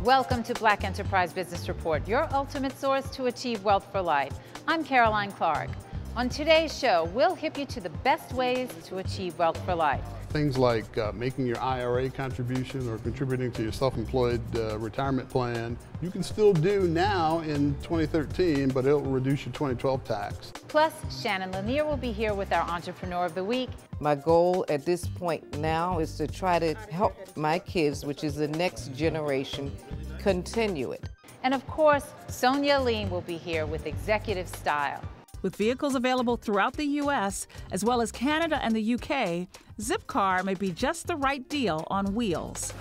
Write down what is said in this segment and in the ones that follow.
Welcome to Black Enterprise Business Report, your ultimate source to achieve wealth for life. I'm Caroline Clarke. On today's show, we'll hip you to the best ways to achieve wealth for life. Things like making your IRA contribution or contributing to your self-employed retirement plan, you can still do now in 2013, but it'll reduce your 2012 tax. Plus, Shannon Lanier will be here with our Entrepreneur of the Week. My goal at this point now is to try to help my kids, which is the next generation, continue it. And of course, Sonia Lean will be here with Executive Style. With vehicles available throughout the U.S., as well as Canada and the U.K., Zipcar may be just the right deal on wheels.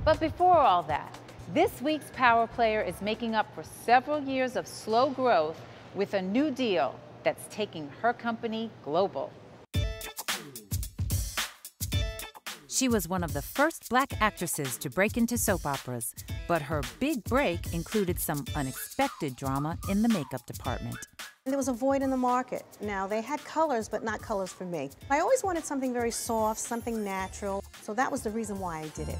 But before all that, this week's Power Player is making up for several years of slow growth with a new deal that's taking her company global. She was one of the first Black actresses to break into soap operas, but her big break included some unexpected drama in the makeup department. There was a void in the market. Now, they had colors, but not colors for me. I always wanted something very soft, something natural, so that was the reason why I did it.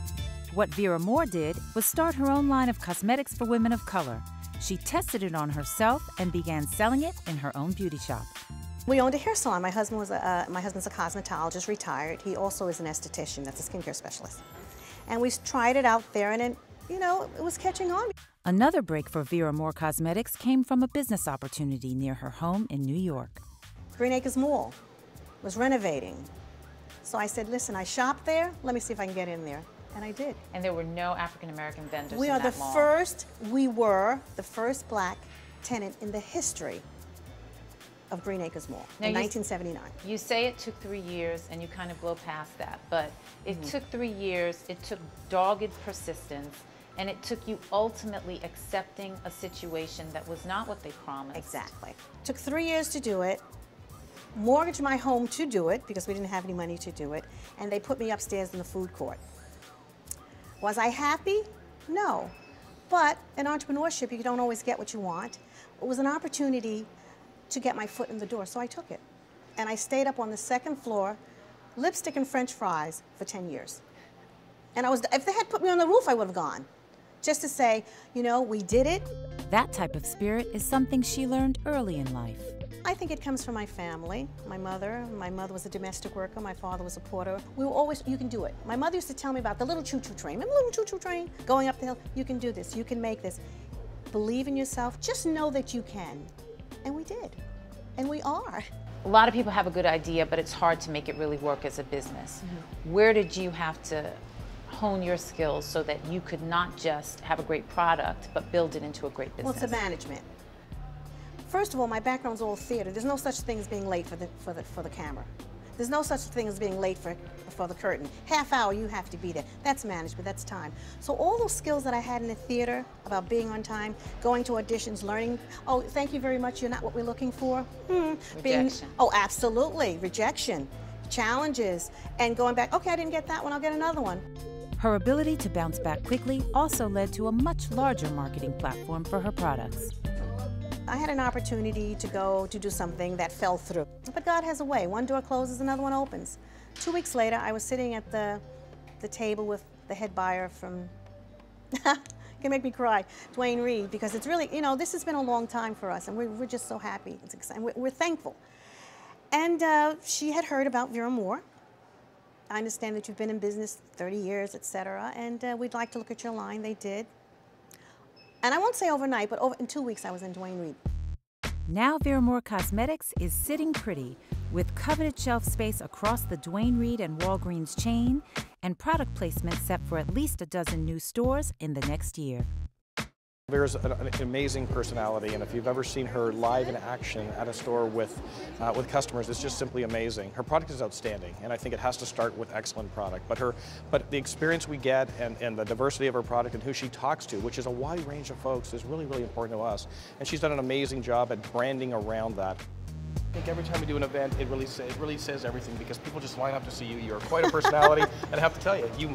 What Vera Moore did was start her own line of cosmetics for women of color. She tested it on herself and began selling it in her own beauty shop. We owned a hair salon. My husband's a cosmetologist, retired. He also is an esthetician, that's a skincare specialist. And we tried it out there, and it was catching on. Another break for Vera Moore Cosmetics came from a business opportunity near her home in New York. Green Acres Mall was renovating. So I said, listen, I shop there, let me see if I can get in there. And I did. And there were no African-American vendors in that mall. We were the first Black tenant in the history of Green Acres Mall in 1979. You say it took 3 years, and you kind of blow past that, but it took 3 years, it took dogged persistence, and it took you ultimately accepting a situation that was not what they promised. Exactly. Took 3 years to do it, mortgaged my home to do it because we didn't have any money to do it, and they put me upstairs in the food court. Was I happy? No. But in entrepreneurship, you don't always get what you want. It was an opportunity to get my foot in the door, so I took it. And I stayed up on the second floor, lipstick and French fries for 10 years. And if they had put me on the roof, I would have gone. Just to say, we did it. That type of spirit is something she learned early in life. I think it comes from my family. My mother was a domestic worker, my father was a porter. We were always, you can do it. My mother used to tell me about the little choo-choo train. Remember the little choo-choo train? Going up the hill, you can do this, you can make this. Believe in yourself, just know that you can. And we did, and we are. A lot of people have a good idea, but it's hard to make it really work as a business. Where did you have to hone your skills so that you could not just have a great product, but build it into a great business? Well, it's the management. First of all, my background's all theater. There's no such thing as being late for the camera. There's no such thing as being late for the curtain. Half hour, you have to be there. That's management, that's time. So all those skills that I had in the theater about being on time, going to auditions, learning, oh, thank you very much, you're not what we're looking for. Rejection. Oh, absolutely, rejection, challenges, and going back, okay, I didn't get that one, I'll get another one. Her ability to bounce back quickly also led to a much larger marketing platform for her products. I had an opportunity to go to do something that fell through. But God has a way. One door closes, another one opens. 2 weeks later, I was sitting at the table with the head buyer from, can make me cry, Dwayne Reed, because it's really, this has been a long time for us, and we're just so happy. It's exciting. We're thankful. And she had heard about Vera Moore. I understand that you've been in business 30 years, et cetera, and we'd like to look at your line. They did. And I won't say overnight, but in 2 weeks I was in Dwayne Reed. Now Vera Moore Cosmetics is sitting pretty with coveted shelf space across the Dwayne Reed and Walgreens chain and product placement set for at least a dozen new stores in the next year. Vera's an amazing personality, and if you've ever seen her live in action at a store with customers, it's just simply amazing. Her product is outstanding, and I think it has to start with excellent product. But the experience we get and the diversity of her product and who she talks to, which is a wide range of folks, is really, really important to us. And she's done an amazing job at branding around that. I think every time we do an event, it really says everything, because people just line up to see you. You're quite a personality, and I have to tell you, you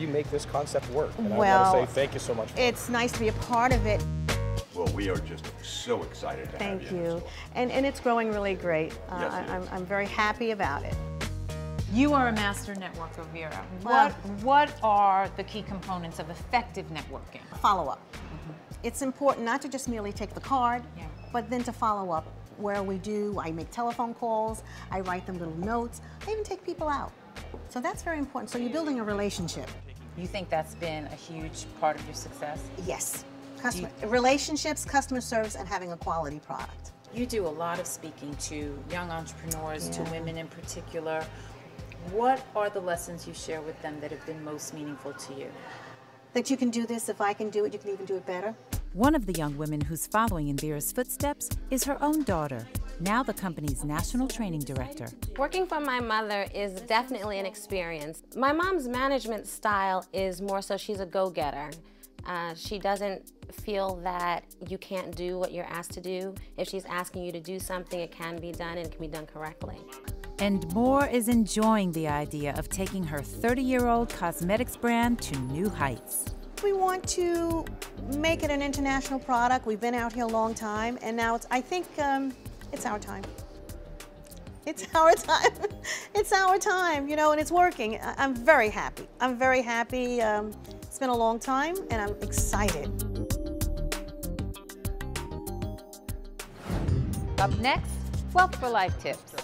make this concept work. And I want to say thank you so much for it's nice to be a part of it. Well, we are just so excited to have you. Thank you. And it's growing really great. Yes, I'm very happy about it. You are a master networker, Vera. Well- What are the key components of effective networking? Follow-up. It's important not to just merely take the card, Yeah. but then to follow up where we do. I make telephone calls, I write them little notes, I even take people out. So that's very important. So you're building a relationship. You think that's been a huge part of your success? Yes. Relationships, customer service, and having a quality product. You do a lot of speaking to young entrepreneurs, to Yeah. women in particular. What are the lessons you share with them that have been most meaningful to you? That you can do this, if I can do it, you can even do it better. One of the young women who's following in Vera's footsteps is her own daughter, now the company's national training director. Working for my mother is definitely an experience. My mom's management style is more so she's a go-getter. She doesn't feel that you can't do what you're asked to do. If she's asking you to do something, it can be done and it can be done correctly. And Moore is enjoying the idea of taking her 30-year-old cosmetics brand to new heights. We want to make it an international product. We've been out here a long time, and now I think it's our time. It's our time. It's our time, you know, and it's working. I'm very happy. I'm very happy. It's been a long time, and I'm excited. Up next, Wealth for Life tips.